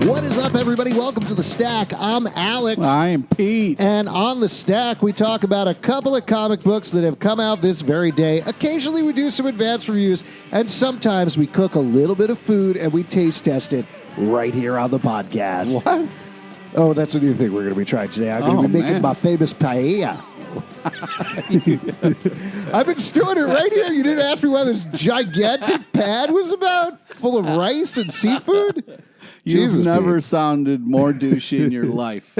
What is up, everybody? Welcome to The Stack. I'm Alex. I am Pete. And on The Stack, we talk about a couple of comic books that have come out this very day. Occasionally, we do some advanced reviews, and sometimes we cook a little bit of food and we taste test it right here on the podcast. What? Oh, that's a new thing we're going to be trying today. I'm going to be making my famous paella. I've been stewing it right here. You didn't ask me what this gigantic pad was about, full of rice and seafood? You've never sounded more douchey in your life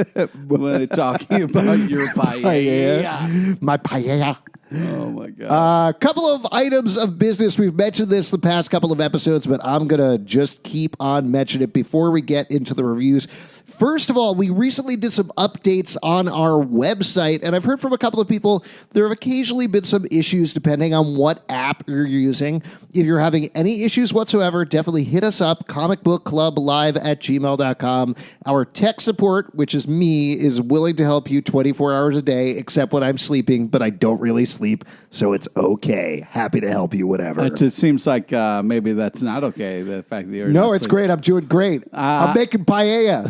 when talking about your paella. My paella. Oh, my God. A couple of items of business. We've mentioned this the past couple of episodes, but I'm going to just keep on mentioning it before we get into the reviews. First of all, we recently did some updates on our website, and I've heard from a couple of people there have occasionally been some issues depending on what app you're using. If you're having any issues whatsoever, definitely hit us up, comicbookclublive@gmail.com. Our tech support, which is me, is willing to help you 24 hours a day, except when I'm sleeping, but I don't really sleep, so it's okay. Happy to help you, whatever. It just seems like maybe that's not okay, the fact that you're No, it's great. I'm doing great. I'm making paella.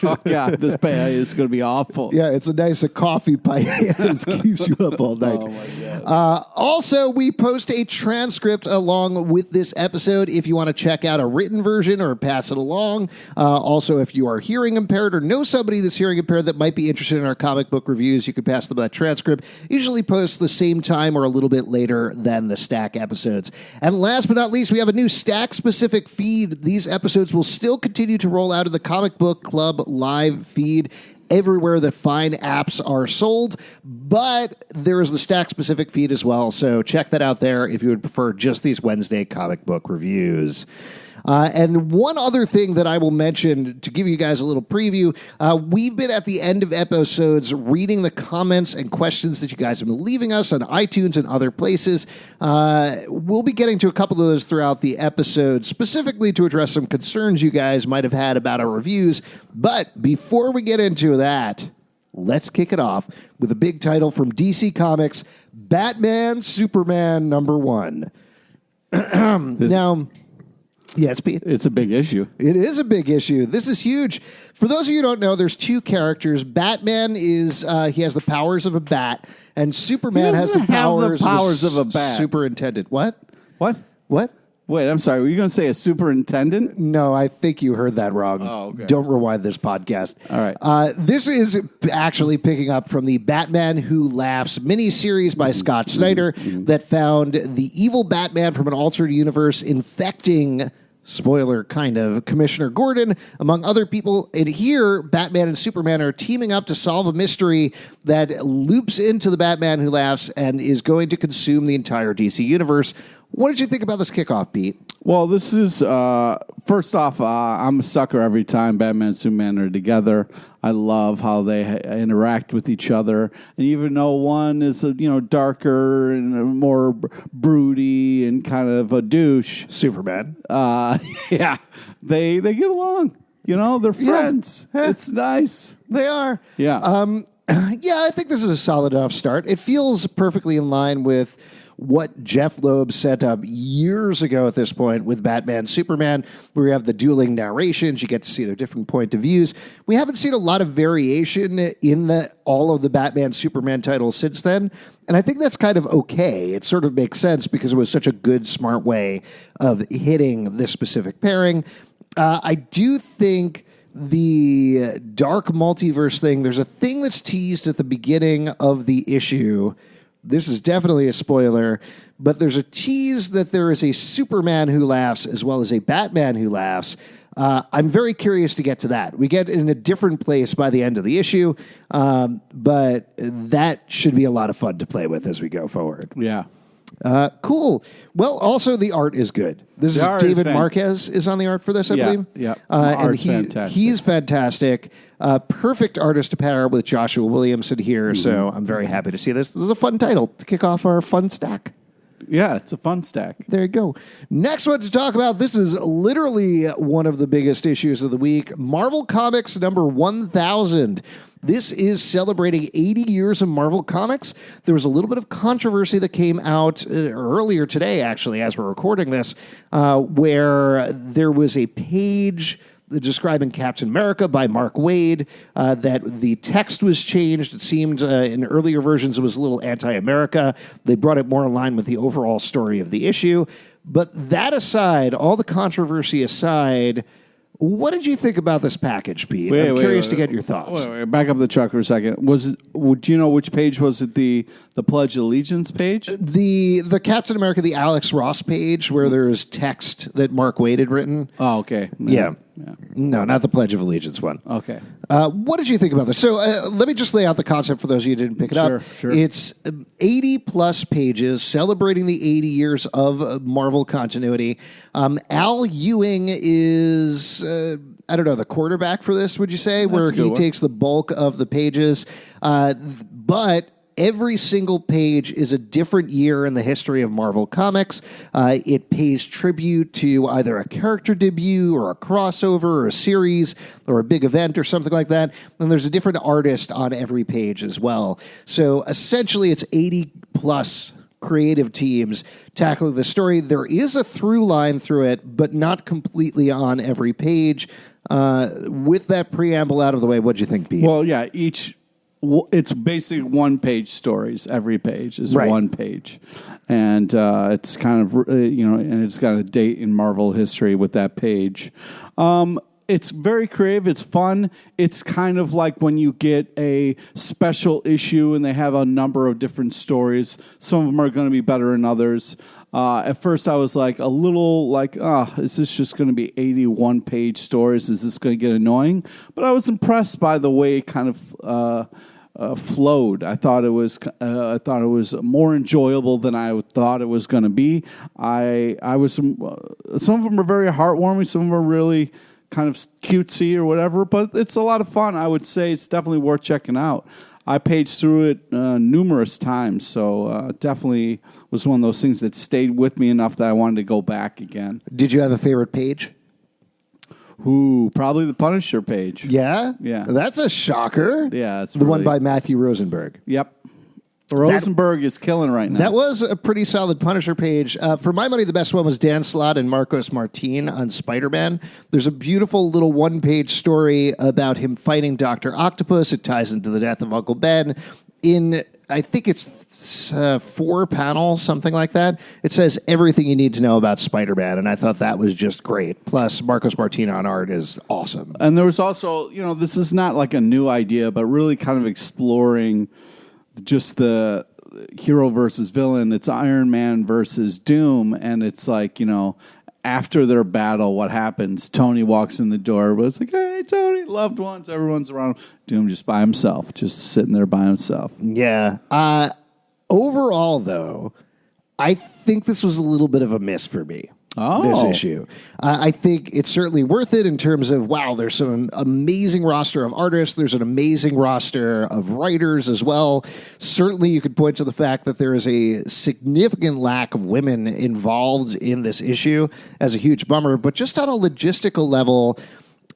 Oh, God, this paella is going to be awful. Yeah, it's a nice coffee paella that keeps you up all night. Oh, my God. Also, we post a transcript along with this episode if you want to check out a written version or pass it along. Also, if you are hearing impaired or know somebody that's hearing impaired that might be interested in our comic book reviews, you can pass them that transcript. Usually post the same time or a little bit later than the Stack episodes. And last but not least, we have a new Stack-specific feed. These episodes will still continue to roll out in the Comic Book Club live feed everywhere that fine apps are sold, but there is the Stack-specific feed as well, so check that out there if you would prefer just these Wednesday comic book reviews. And one other thing that I will mention to give you guys a little preview, we've been at the end of episodes reading the comments and questions that you guys have been leaving us on iTunes and other places. We'll be getting to a couple of those throughout the episode, specifically to address some concerns you guys might have had about our reviews. But before we get into that, let's kick it off with a big title from DC Comics, Batman Superman #1. Now... Yes, Pete. It's a big issue. It is a big issue. This is huge. For those of you who don't know, there's two characters. Batman is, he has the powers of a bat, and Superman has the powers of a bat. Superintendent. What? What? Wait, I'm sorry. Were you going to say a superintendent? No, I think you heard that wrong. Oh, okay. Don't rewind this podcast. All right. This is actually picking up from the Batman Who Laughs miniseries by Scott Snyder that found the evil Batman from an alternate universe infecting... spoiler, kind of, Commissioner Gordon, among other people. And here, Batman and Superman are teaming up to solve a mystery that loops into the Batman Who Laughs and is going to consume the entire DC universe. What did you think about this kickoff, Pete? Well, this is, first off, I'm a sucker every time Batman and Superman are together. I love how they interact with each other. And even though one is, darker and more broody and kind of a douche. Superman. Yeah, they get along. They're friends. Yeah. It's nice. They are. Yeah. Yeah, I think this is a solid enough start. It feels perfectly in line with what Jeff Loeb set up years ago at this point with Batman Superman, where you have the dueling narrations, you get to see their different point of views. We haven't seen a lot of variation in all of the Batman Superman titles since then, and I think that's kind of okay. It sort of makes sense because it was such a good, smart way of hitting this specific pairing. I do think the dark multiverse thing, there's a thing that's teased at the beginning of the issue. This is definitely a spoiler, but there's a tease that there is a Superman Who Laughs as well as a Batman Who Laughs. I'm very curious to get to that. We get in a different place by the end of the issue, but that should be a lot of fun to play with as we go forward. Yeah. Cool. Well, also the art is good. This is David Marquez is on the art for this, I believe. Yeah, and he's fantastic. Perfect artist to pair with Joshua Williamson here, so I'm very happy to see this. This is a fun title to kick off our fun stack. Yeah, it's a fun stack. There you go. Next one to talk about, this is literally one of the biggest issues of the week. Marvel Comics number 1000. This is celebrating 80 years of Marvel Comics. There was a little bit of controversy that came out earlier today, actually, as we're recording this, where there was a page describing Captain America by Mark Waid, that the text was changed. It seemed in earlier versions it was a little anti-America. They brought it more in line with the overall story of the issue. But that aside, all the controversy aside, what did you think about this package, Pete? I'm curious to get your thoughts. Back up the truck for a second. Do you know which page was it? The Pledge of Allegiance page? The Captain America, the Alex Ross page, where there's text that Mark Waid had written. Oh, okay. Yeah. No, not the Pledge of Allegiance one. Okay. What did you think about this? So let me just lay out the concept for those of you who didn't pick it up. Sure. It's 80-plus pages celebrating the 80 years of Marvel continuity. Al Ewing is, I don't know, the quarterback for this, would you say? Where he takes the bulk of the pages. But every single page is a different year in the history of Marvel Comics. It pays tribute to either a character debut or a crossover or a series or a big event or something like that. And there's a different artist on every page as well. So essentially it's 80-plus creative teams tackling the story. There is a through line through it, but not completely on every page. With that preamble out of the way, what'd you think, Pete? Well, yeah, it's basically one-page stories. Every page is one page. And it's kind of, and it's got a date in Marvel history with that page. It's very creative. It's fun. It's kind of like when you get a special issue and they have a number of different stories. Some of them are going to be better than others. At first, I was like a little like, is this just going to be 81-page stories? Is this going to get annoying? But I was impressed by the way it kind of flowed. I thought it was more enjoyable than I thought it was going to be. I was some of them are very heartwarming. Some of them are really kind of cutesy or whatever. But it's a lot of fun. I would say it's definitely worth checking out. I paged through it numerous times, so definitely was one of those things that stayed with me enough that I wanted to go back again. Did you have a favorite page? Ooh, probably the Punisher page. Yeah? Yeah. That's a shocker. Yeah, it's the one by Matthew Rosenberg. Yep. Rosenberg is killing right now. That was a pretty solid Punisher page. For my money, the best one was Dan Slott and Marcos Martin on Spider-Man. There's a beautiful little one-page story about him fighting Dr. Octopus. It ties into the death of Uncle Ben. I think it's 4 panels, something like that. It says everything you need to know about Spider-Man, and I thought that was just great. Plus, Marcos Martin on art is awesome. And there was also, this is not like a new idea, but really kind of exploring just the hero versus villain. It's Iron Man versus Doom, and it's like, after their battle, what happens? Tony walks in the door, but it's like, hey, Tony, loved ones, everyone's around. Doom just by himself, just sitting there by himself. Yeah. Overall, though, I think this was a little bit of a miss for me. This issue. I think it's certainly worth it in terms of, wow, there's some amazing roster of artists. There's an amazing roster of writers as well. Certainly you could point to the fact that there is a significant lack of women involved in this issue as a huge bummer. But just on a logistical level,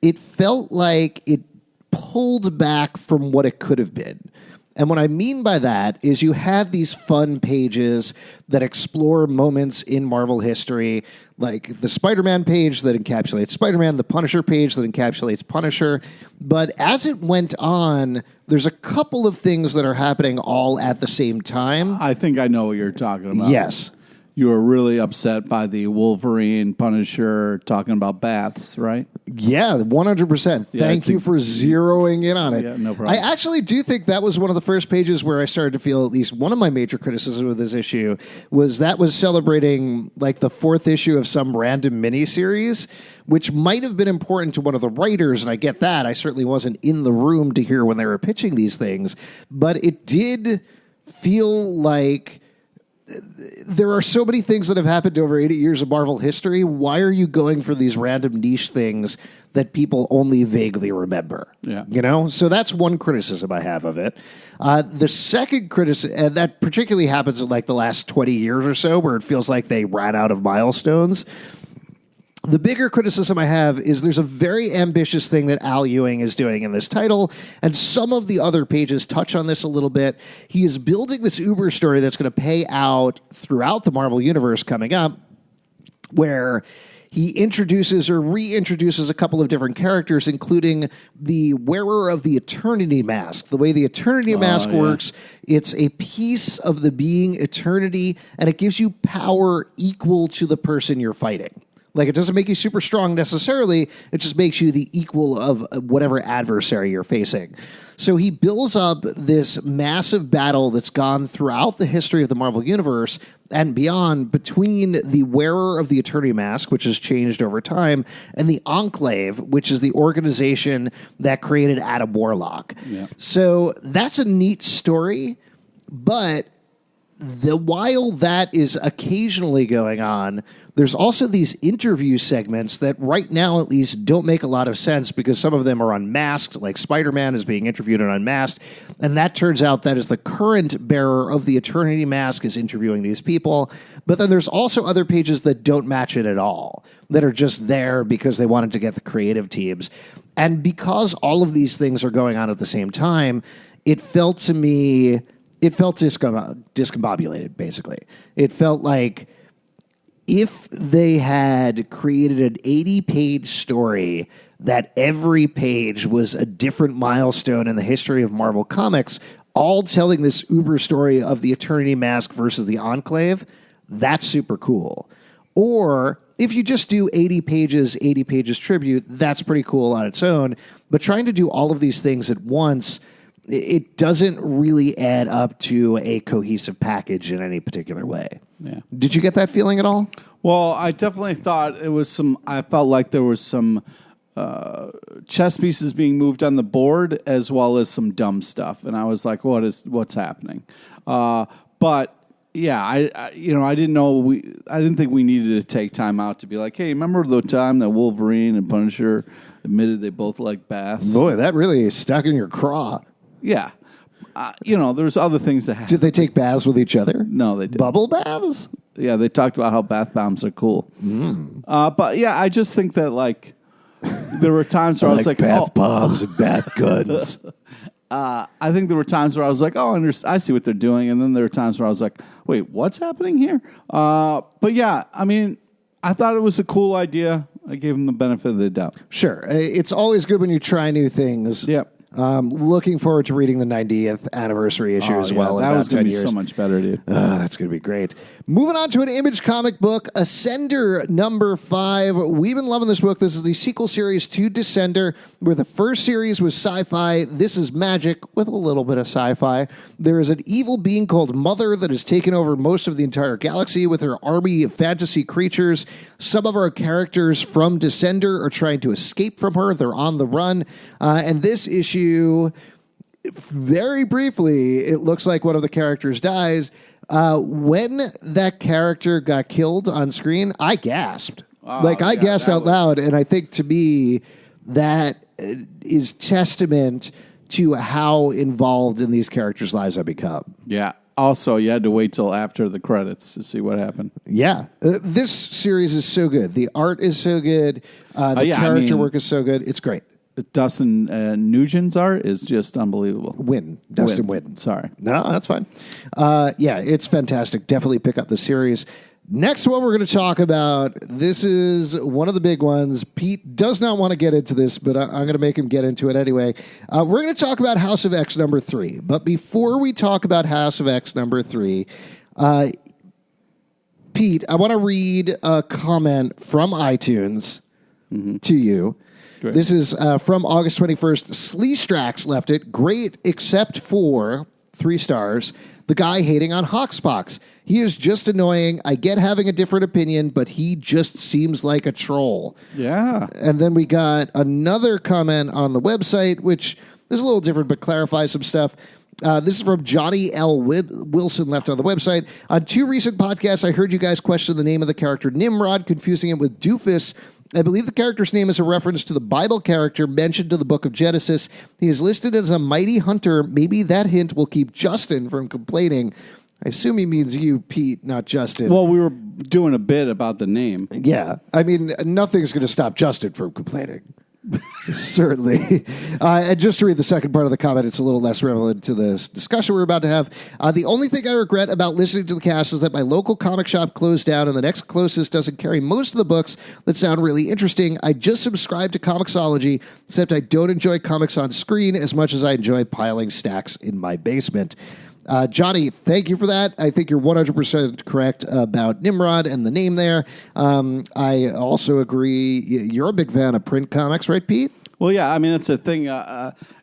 it felt like it pulled back from what it could have been. And what I mean by that is you have these fun pages that explore moments in Marvel history, like the Spider-Man page that encapsulates Spider-Man, the Punisher page that encapsulates Punisher. But as it went on, there's a couple of things that are happening all at the same time. I think I know what you're talking about. Yes. You were really upset by the Wolverine Punisher talking about baths, right? Yeah, 100%. Thank you for zeroing in on it. Yeah, no problem. I actually do think that was one of the first pages where I started to feel at least one of my major criticisms of this issue was celebrating like the 4th issue of some random miniseries, which might have been important to one of the writers, and I get that. I certainly wasn't in the room to hear when they were pitching these things, but it did feel like there are so many things that have happened over 80 years of Marvel history. Why are you going for these random niche things that people only vaguely remember? Yeah. So that's one criticism I have of it. The second criticism, and that particularly happens in like the last 20 years or so, where it feels like they ran out of milestones. The bigger criticism I have is there's a very ambitious thing that Al Ewing is doing in this title, and some of the other pages touch on this a little bit. He is building this Uber story that's going to pay out throughout the Marvel Universe coming up, where he introduces or reintroduces a couple of different characters, including the wearer of the Eternity Mask. The way the Eternity Mask works, it's a piece of the being Eternity, and it gives you power equal to the person you're fighting. Like, it doesn't make you super strong necessarily. It just makes you the equal of whatever adversary you're facing. So he builds up this massive battle that's gone throughout the history of the Marvel Universe and beyond between the wearer of the Eternity Mask, which has changed over time, and the Enclave, which is the organization that created Adam Warlock. Yeah. So that's a neat story, but while that is occasionally going on, there's also these interview segments that right now at least don't make a lot of sense because some of them are unmasked, like Spider-Man is being interviewed and unmasked, and that turns out that is the current bearer of the Eternity Mask is interviewing these people. But then there's also other pages that don't match it at all, that are just there because they wanted to get the creative teams. And because all of these things are going on at the same time, it felt to me... It felt discombobulated, basically. It felt like if they had created an 80-page story that every page was a different milestone in the history of Marvel Comics, all telling this uber story of the Eternity Mask versus the Enclave, that's super cool. Or if you just do 80 pages tribute, that's pretty cool on its own. But trying to do all of these things at once, it doesn't really add up to a cohesive package in any particular way. Yeah. Did you get that feeling at all? Well, I definitely thought I felt like there was some chess pieces being moved on the board as well as some dumb stuff. And I was like, what's happening? But yeah, I didn't think we needed to take time out to be like, hey, remember the time that Wolverine and Punisher admitted they both like baths? Boy, that really stuck in your craw. Yeah. There's other things that happened. Did they take baths with each other? No, they didn't. Bubble baths? Yeah, they talked about how bath bombs are cool. But yeah, I just think that like there were times where I was like, bath bombs and bath guns. I think there were times where I was like, I see what they're doing. And then there were times where I was like, wait, what's happening here? But yeah, I mean, I thought it was a cool idea. I gave them the benefit of the doubt. Sure. It's always good when you try new things. Yep. Looking forward to reading the 90th anniversary issue as well. That was going to be so much better, dude. That's going to be great. Moving on to an Image comic book, Ascender #5. We've been loving this book. This is the sequel series to Descender, where the first series was sci-fi. This is magic with a little bit of sci-fi. There is an evil being called Mother that has taken over most of the entire galaxy with her army of fantasy creatures. Some of our characters from Descender are trying to escape from her. They're on the run. And this issue, very briefly, it looks like one of the characters dies. When that character got killed on screen, I gasped. I gasped out loud, and I think to me that is testament to how involved in these characters' lives I become. Yeah. Also, you had to wait till after the credits to see what happened. Yeah. This series is so good. The art is so good. The character work is so good. It's great. Dustin Nugent's art is just unbelievable. Dustin Wynn. Sorry. No, that's fine. Yeah, it's fantastic. Definitely pick up the series. Next one we're going to talk about, this is one of the big ones. Pete does not want to get into this, but I'm going to make him get into it anyway. We're going to talk about House of X #3. But before we talk about House of X #3, Pete, I want to read a comment from iTunes to you. Great. This is from August 21st. Sleestrax left it. Great, except for 3 stars. The guy hating on Hoxpox. He is just annoying. I get having a different opinion, but he just seems like a troll. Yeah. And then we got another comment on the website, which is a little different, but clarifies some stuff. This is from Johnny L. Wilson, left on the website. On 2 recent podcasts, I heard you guys question the name of the character Nimrod, confusing it with Doofus. I believe the character's name is a reference to the Bible character mentioned to the book of Genesis. He is listed as a mighty hunter. Maybe that hint will keep Justin from complaining. I assume he means you, Pete, not Justin. Well, we were doing a bit about the name. Yeah. I mean, nothing's going to stop Justin from complaining. Certainly. And just to read the second part of the comment, it's a little less relevant to this discussion we're about to have. The only thing I regret about listening to the cast is that my local comic shop closed down and the next closest doesn't carry most of the books that sound really interesting. I just subscribe to Comixology, except I don't enjoy comics on screen as much as I enjoy piling stacks in my basement. Johnny, thank you for that. I think you're 100% correct about Nimrod and the name there. I also agree. You're a big fan of print comics, right, Pete? Well, yeah. I mean, it's a thing.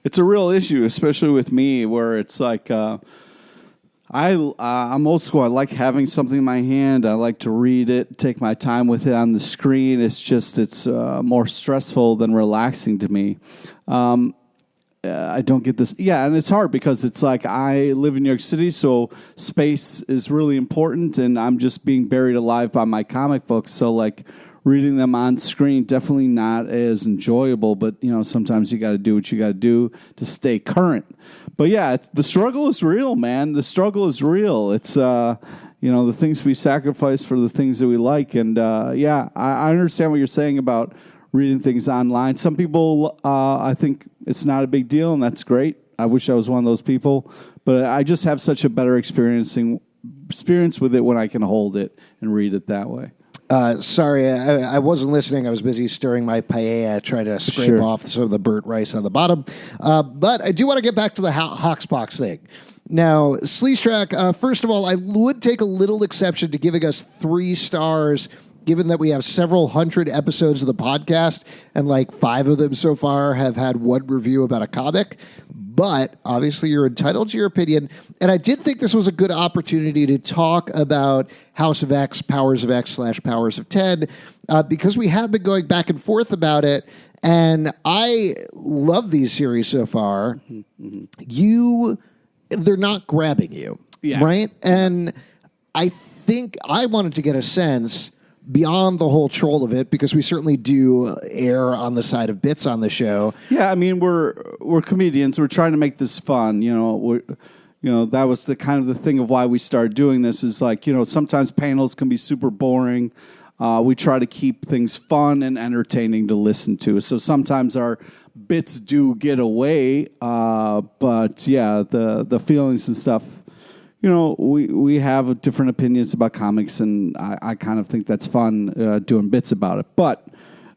It's a real issue, especially with me, where it's like I'm old school. I like having something in my hand. I like to read it, take my time with it on the screen. It's more stressful than relaxing to me. I don't get this. Yeah, and it's hard because it's like I live in New York City, so space is really important, and I'm just being buried alive by my comic books. So, like, reading them on screen, definitely not as enjoyable, but, you know, sometimes you got to do what you got to do to stay current. But, yeah, the struggle is real, man. The struggle is real. It's, you know, the things we sacrifice for the things that we like. And, yeah, I understand what you're saying about reading things online. Some people, I think it's not a big deal, and that's great. I wish I was one of those people, but I just have such a better experience with it when I can hold it and read it that way. Sorry, I wasn't listening. I was busy stirring my paella, trying to scrape off some of the burnt rice on the bottom. But I do want to get back to the Hoxpox thing. Now, Sleestrak, first of all, I would take a little exception to giving us 3 stars, given that we have several hundred episodes of the podcast, and like 5 of them so far have had one review about a comic. But obviously you're entitled to your opinion. And I did think this was a good opportunity to talk about House of X, Powers of X / Powers of 10, because we have been going back and forth about it. And I love these series so far. Mm-hmm. They're not grabbing you, right? And I think I wanted to get a sense beyond the whole troll of it, because we certainly do err on the side of bits on the show. Yeah, I mean, we're comedians. We're trying to make this fun. That was the kind of the thing of why we started doing this. Is like, you know, sometimes panels can be super boring. We try to keep things fun and entertaining to listen to. So sometimes our bits do get away, but yeah, the feelings and stuff. You know, we have different opinions about comics, and I kind of think that's fun doing bits about it. But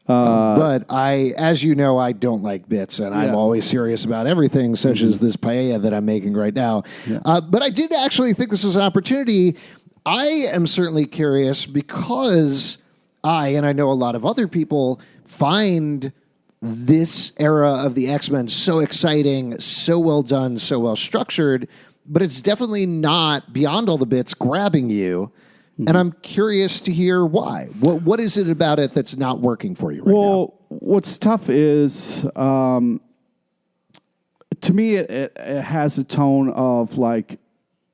I, as you know, I don't like bits, and I'm always serious about everything, such as this paella that I'm making right now. Yeah. But I did actually think this was an opportunity. I am certainly curious because and I know a lot of other people, find this era of the X-Men so exciting, so well done, so well structured, but it's definitely not, beyond all the bits, grabbing you. Mm-hmm. And I'm curious to hear why. What is it about it that's not working for you right now? Well, what's tough is, to me, it has a tone of like,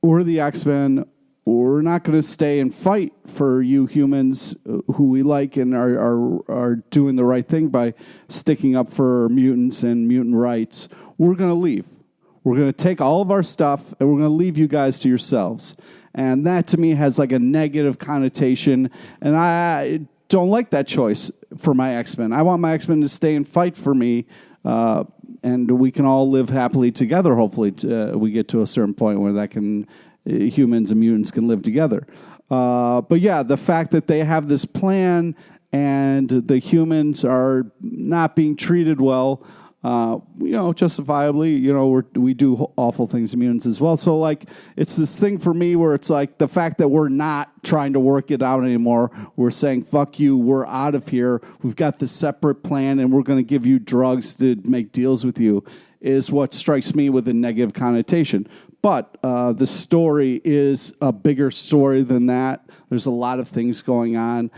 we're the X-Men. We're not going to stay and fight for you humans who we like and are doing the right thing by sticking up for mutants and mutant rights. We're going to leave. We're going to take all of our stuff, and we're going to leave you guys to yourselves. And that, to me, has like a negative connotation, and I don't like that choice for my X-Men. I want my X-Men to stay and fight for me, and we can all live happily together, hopefully. We get to a certain point where humans and mutants can live together. But yeah, the fact that they have this plan and the humans are not being treated well, justifiably, we do awful things to mutants as well. So, like, it's this thing for me where it's like the fact that we're not trying to work it out anymore. We're saying, fuck you, we're out of here. We've got this separate plan, and we're going to give you drugs to make deals with you, is what strikes me with a negative connotation. But the story is a bigger story than that. There's a lot of things going on.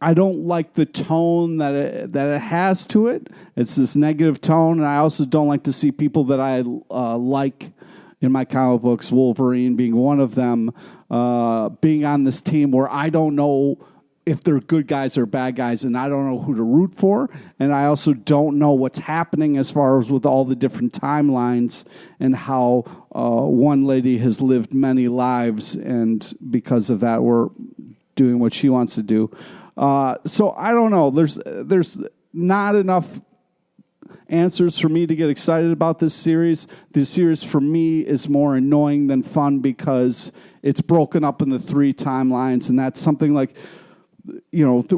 I don't like the tone that it has to it. It's this negative tone, and I also don't like to see people that I like in my comic books, Wolverine being one of them, being on this team where I don't know if they're good guys or bad guys, and I don't know who to root for, and I also don't know what's happening as far as with all the different timelines and how one lady has lived many lives, and because of that, we're doing what she wants to do. So I don't know. There's not enough answers for me to get excited about this series. This series for me is more annoying than fun because it's broken up into 3 timelines, and that's something like,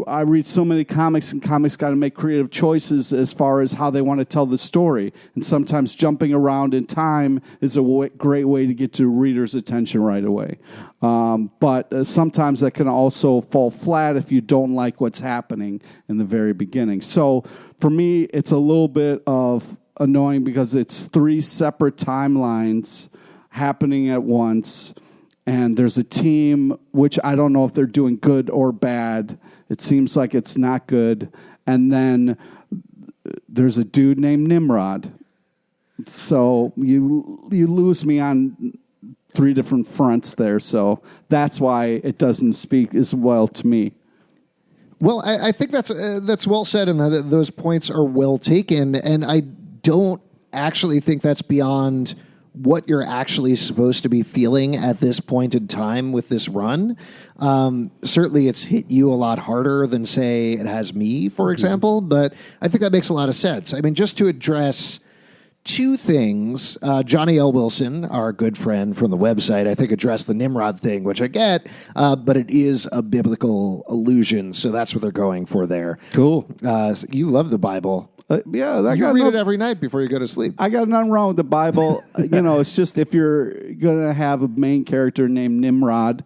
I read so many comics, and comics got to make creative choices as far as how they want to tell the story. And sometimes jumping around in time is a great way to get to readers' attention right away. But sometimes that can also fall flat if you don't like what's happening in the very beginning. So for me, it's a little bit of annoying because it's 3 separate timelines happening at once. And there's a team, which I don't know if they're doing good or bad. It seems like it's not good. And then there's a dude named Nimrod. So you lose me on 3 different fronts there. So that's why it doesn't speak as well to me. Well, I think that's well said, and that those points are well taken. And I don't actually think that's beyond what you're actually supposed to be feeling at this point in time with this run. Certainly it's hit you a lot harder than, say, it has me, for example, but I think that makes a lot of sense. I mean, just to address 2 things, Johnny L. Wilson, our good friend from the website, I think addressed the Nimrod thing, which I get, but it is a biblical allusion, so that's what they're going for there. Cool. So you love the Bible. Yeah, you read it every night before you go to sleep. I got nothing wrong with the Bible. It's just if you're going to have a main character named Nimrod,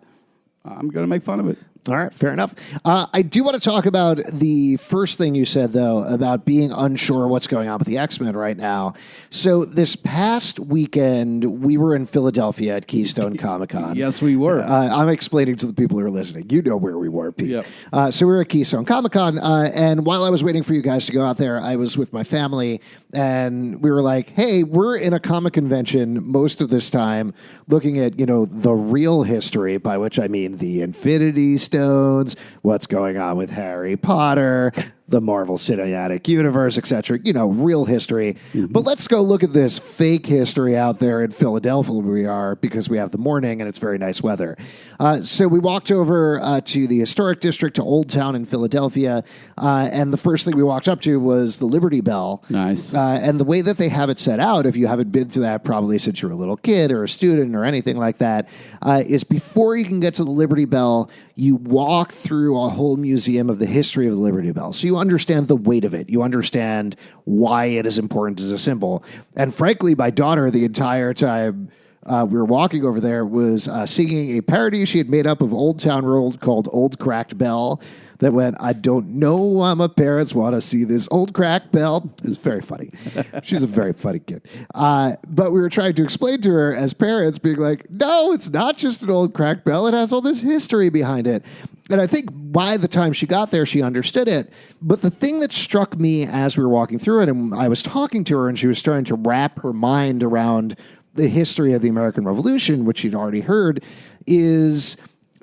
I'm going to make fun of it. All right, fair enough. I do want to talk about the first thing you said, though, about being unsure what's going on with the X-Men right now. So this past weekend, we were in Philadelphia at Keystone Comic-Con. Yes, we were. I'm explaining to the people who are listening. You know where we were, Pete. Yep. So we were at Keystone Comic-Con, and while I was waiting for you guys to go out there, I was with my family, and we were like, hey, we're in a comic convention most of this time looking at, the real history, by which I mean the Infinity Stones, what's going on with Harry Potter, the Marvel Cinematic Universe, etc. Real history. Mm-hmm. But let's go look at this fake history out there in Philadelphia where we are, because we have the morning and it's very nice weather. So we walked over to the historic district, to Old Town in Philadelphia, and the first thing we walked up to was the Liberty Bell. Nice. And the way that they have it set out, if you haven't been to that probably since you were a little kid or a student or anything like that, is before you can get to the Liberty Bell, you walk through a whole museum of the history of the Liberty Bell. So you understand the weight of it. You understand why it is important as a symbol. And frankly, my daughter, the entire time we were walking over there, was singing a parody she had made up of Old Town Road called Old Cracked Bell that went, I don't know why my parents want to see this old cracked bell. It's very funny. She's a very funny kid. But we were trying to explain to her as parents, being like, no, it's not just an old cracked bell. It has all this history behind it. And I think by the time she got there, she understood it. But the thing that struck me as we were walking through it, and I was talking to her, and she was trying to wrap her mind around the history of the American Revolution, which she'd already heard, is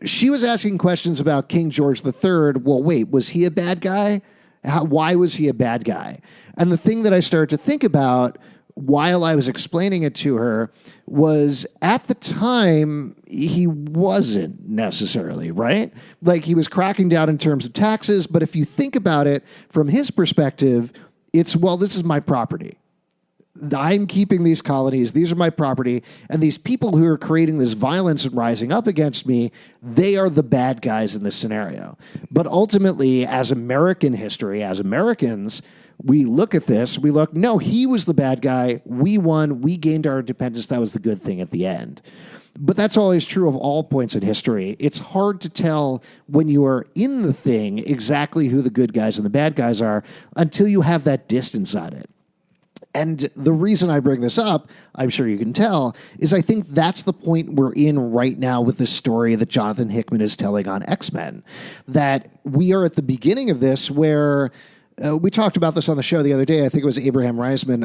she was asking questions about King George III. Well, wait, was he a bad guy? Why was he a bad guy? And the thing that I started to think about while I was explaining it to her was, at the time, he wasn't necessarily, right? Like, he was cracking down in terms of taxes, but if you think about it from his perspective, it's, well, this is my property. I'm keeping these colonies. These are my property. And these people who are creating this violence and rising up against me, they are the bad guys in this scenario. But ultimately, as American history, as Americans, we look at this, no, he was the bad guy. We won. We gained our independence. That was the good thing at the end. But that's always true of all points in history. It's hard to tell when you are in the thing exactly who the good guys and the bad guys are until you have that distance on it. And the reason I bring this up, I'm sure you can tell, is I think that's the point we're in right now with the story that Jonathan Hickman is telling on X-Men. That we are at the beginning of this where we talked about this on the show the other day. I think it was Abraham Reisman,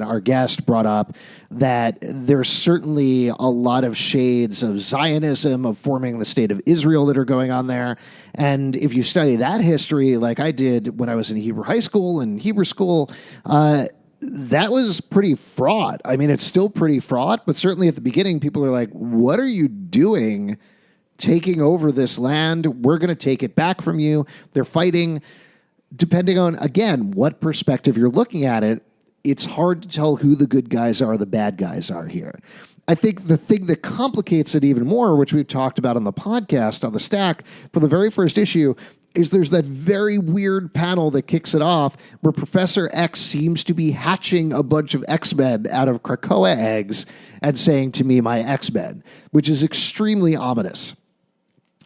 our guest, brought up that there's certainly a lot of shades of Zionism, of forming the state of Israel that are going on there. And if you study that history, like I did when I was in Hebrew high school and Hebrew school, that was pretty fraught. I mean, it's still pretty fraught, but certainly at the beginning, people are like, what are you doing taking over this land. We're going to take it back from you. They're fighting. Depending on, again, what perspective you're looking at it, it's hard to tell who the good guys are, the bad guys are here. I think the thing that complicates it even more, which we've talked about on the podcast, on the stack, for the very first issue, is there's that very weird panel that kicks it off where Professor X seems to be hatching a bunch of X-Men out of Krakoa eggs and saying to me, my X-Men, which is extremely ominous.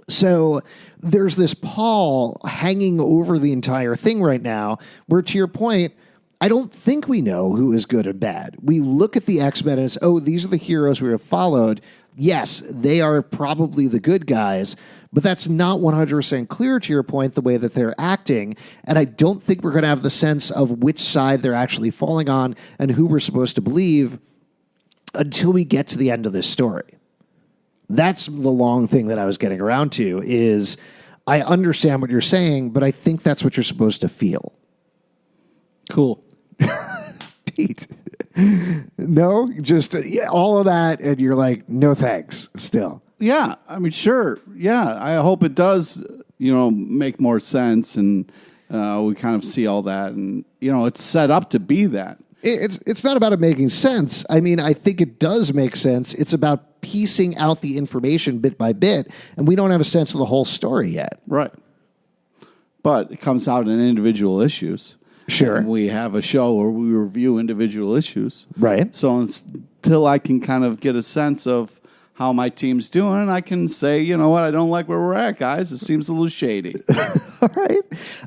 So there's this pall hanging over the entire thing right now where, to your point, I don't think we know who is good and bad. We look at the X-Men as, oh, these are the heroes we have followed. Yes, they are probably the good guys, but that's not 100% clear, to your point, the way that they're acting. And I don't think we're going to have the sense of which side they're actually falling on and who we're supposed to believe until we get to the end of this story. That's the long thing that I was getting around to is I understand what you're saying, but I think that's what you're supposed to feel. Cool. Pete. No, just all of that, and you're like, no thanks, still. Yeah, I mean, sure. Yeah, I hope it does, make more sense, and we kind of see all that, and, it's set up to be that. It's not about it making sense. I mean, I think it does make sense. It's about piecing out the information bit by bit, and we don't have a sense of the whole story yet. Right. But it comes out in individual issues. Sure. And we have a show where we review individual issues. Right. So until I can kind of get a sense of how my team's doing, I can say, you know what, I don't like where we're at, guys. It seems a little shady. All right.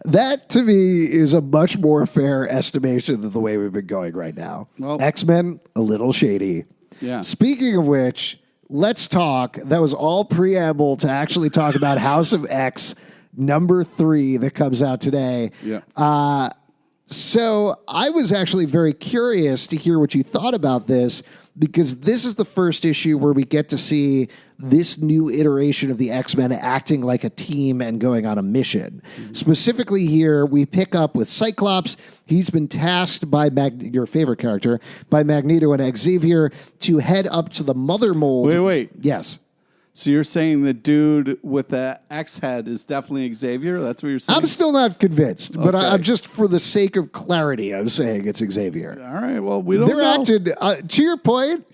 That, to me, is a much more fair estimation than the way we've been going right now. Well, X-Men, a little shady. Yeah. Speaking of which, let's talk. That was all preamble to actually talk about House of X #3 that comes out today. Yeah. So I was actually very curious to hear what you thought about this, because this is the first issue where we get to see this new iteration of the X-Men acting like a team and going on a mission. Mm-hmm. Specifically here, we pick up with Cyclops. He's been tasked by your favorite character, by Magneto and Xavier, to head up to the Mother Mold. Wait. Yes. So you're saying the dude with the X head is definitely Xavier? That's what you're saying? I'm still not convinced, but Okay. I'm just, for the sake of clarity, I'm saying it's Xavier. All right, well, we don't They're know. acted, to your point,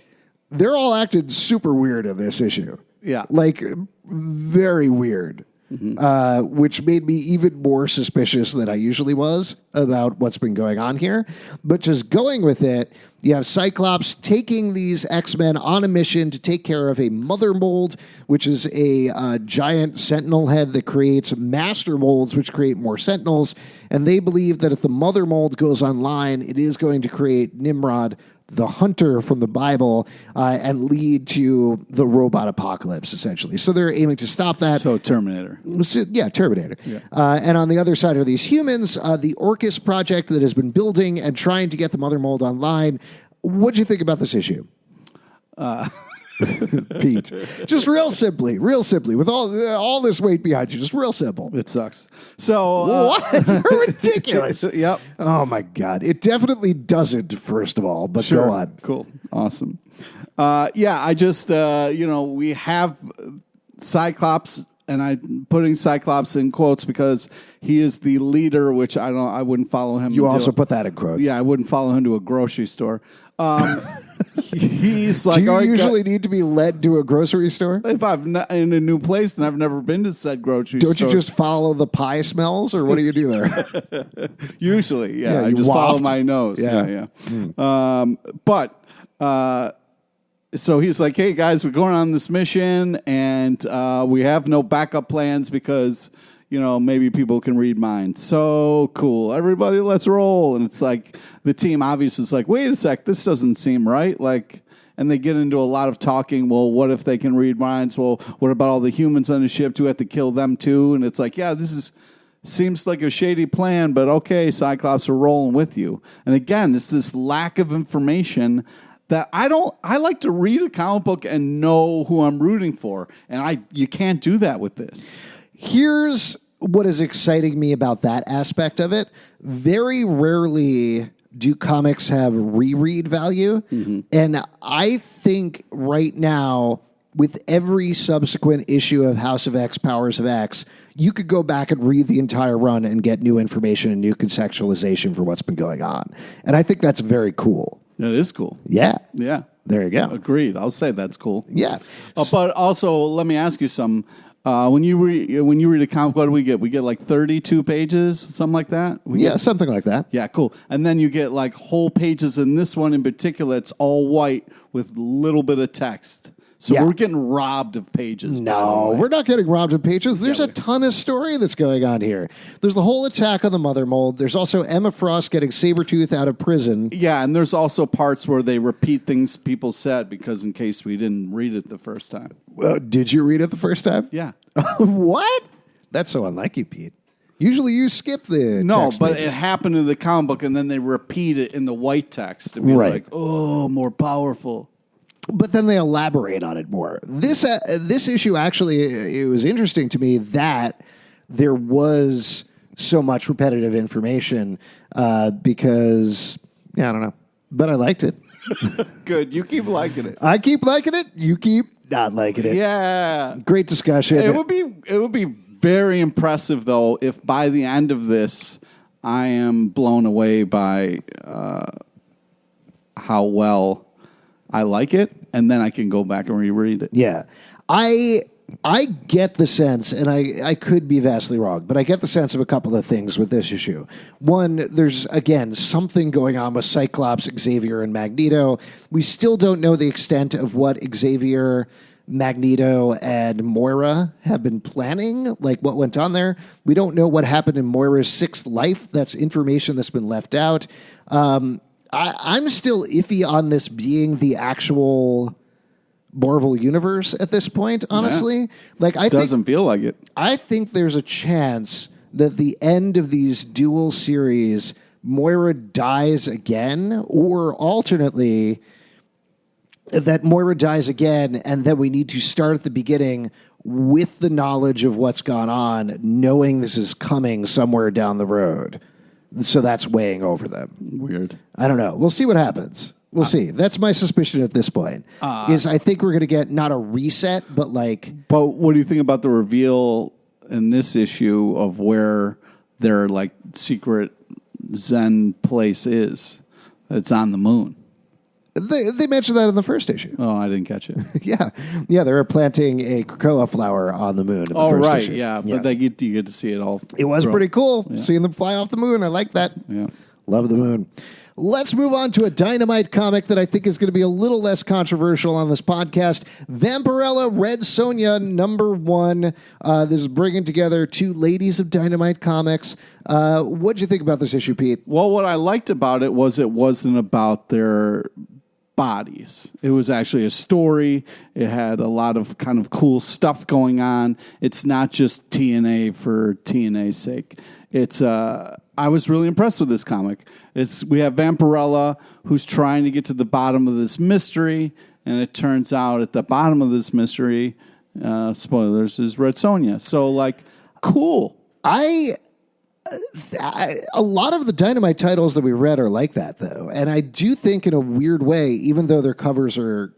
they're all acted super weird in this issue. Yeah. Like, very weird. Which made me even more suspicious than I usually was about what's been going on here. But just going with it, you have Cyclops taking these X-Men on a mission to take care of a mother mold, which is a giant sentinel head that creates master molds, which create more sentinels. And they believe that if the mother mold goes online, it is going to create Nimrod, the hunter from the Bible, and lead to the robot apocalypse, essentially. So they're aiming to stop that. So Terminator. Yeah, Terminator. Yeah. And on the other side are these humans, the Orcus project that has been building and trying to get the mother mold online. What'd you think about this issue? Pete, just real simply, with all this weight behind you, just real simple. It sucks. So What? You're ridiculous. Yep. Oh my God. It definitely doesn't, first of all, but Sure. go on. Cool. Awesome. I just, we have Cyclops, and I'm putting Cyclops in quotes because he is the leader, which I wouldn't follow him. You also put that in quotes. Yeah, I wouldn't follow him to a grocery store. He's like, Do you all right, usually need to be led to a grocery store? if I'm in a new place and I've never been to said grocery store. Don't you just follow the pie smells, or what do you do there? Usually, Yeah, I you just follow waft. my nose. Yeah. So he's like, hey, guys, we're going on this mission, and we have no backup plans because, maybe people can read minds. So cool. Everybody, let's roll. And it's like the team obviously is like, wait a sec, this doesn't seem right. And they get into a lot of talking. Well, what if they can read minds? Well, what about all the humans on the ship? Do we have to kill them too? And it's like, yeah, seems like a shady plan, but okay, Cyclops, are rolling with you. And again, it's this lack of information that I like to read a comic book and know who I'm rooting for. And you can't do that with this. Here's what is exciting me about that aspect of it. Very rarely do comics have reread value. Mm-hmm. And I think right now with every subsequent issue of House of X, Powers of X, you could go back and read the entire run and get new information and new contextualization for what's been going on. And I think that's very cool. It is cool. Yeah. Yeah. There you go. Agreed. I'll say that's cool. Yeah. But also, let me ask you something. When you read a comic, what do we get? We get like 32 pages, something like that? Something like that. Yeah, cool. And then you get like whole pages in this one in particular. It's all white with a little bit of text. So we're getting robbed of pages. No, we're not getting robbed of pages. There's a ton of story that's going on here. There's the whole attack on the Mother Mold. There's also Emma Frost getting Sabretooth out of prison. Yeah, and there's also parts where they repeat things people said because in case we didn't read it the first time. Did you read it the first time? Yeah. What? That's so unlike you, Pete. Usually you skip the text but pages. it happened in the comic book, and then they repeat it in the white text to be like, oh, more powerful. But then they elaborate on it more. This issue, actually, it was interesting to me that there was so much repetitive information because, I don't know. But I liked it. Good. You keep liking it. I keep liking it. You keep not liking it. Yeah. Great discussion. It would be very impressive, though, if by the end of this, I am blown away by how well I like it, and then I can go back and reread it. Yeah. I get the sense, and I could be vastly wrong, but I get the sense of a couple of things with this issue. One, there's, again, something going on with Cyclops, Xavier, and Magneto. We still don't know the extent of what Xavier, Magneto, and Moira have been planning, like what went on there. We don't know what happened in Moira's sixth life. That's information that's been left out. I'm still iffy on this being the actual Marvel universe at this point, honestly. Yeah. Doesn't feel like it. I think there's a chance that the end of these dual series, Moira dies again, or alternately, that Moira dies again, and then we need to start at the beginning with the knowledge of what's gone on, knowing this is coming somewhere down the road. So that's weighing over them. Weird. I don't know. We'll see what happens. We'll see. That's my suspicion at this point. Is I think we're going to get not a reset, but like. But what do you think about the reveal in this issue of where their like secret Zen place is? It's on the moon. They mentioned that in the first issue. Oh, I didn't catch it. Yeah, they were planting a cocoa flower on the moon. In the first issue. Yeah, yes. But you get to see it all. It was pretty cool seeing them fly off the moon. I like that. Yeah, love the moon. Let's move on to a Dynamite comic that I think is going to be a little less controversial on this podcast. Vampirella Red Sonja #1. This is bringing together two ladies of Dynamite Comics. What'd you think about this issue, Pete? Well, what I liked about it wasn't about their bodies. It was actually a story. It had a lot of kind of cool stuff going on. It's not just TNA for TNA's sake. It's I was really impressed with this comic. We have Vampirella who's trying to get to the bottom of this mystery, and it turns out at the bottom of this mystery, spoilers, is Red Sonja. So like, cool. A lot of the Dynamite titles that we read are like that, though. And I do think in a weird way, even though their covers are,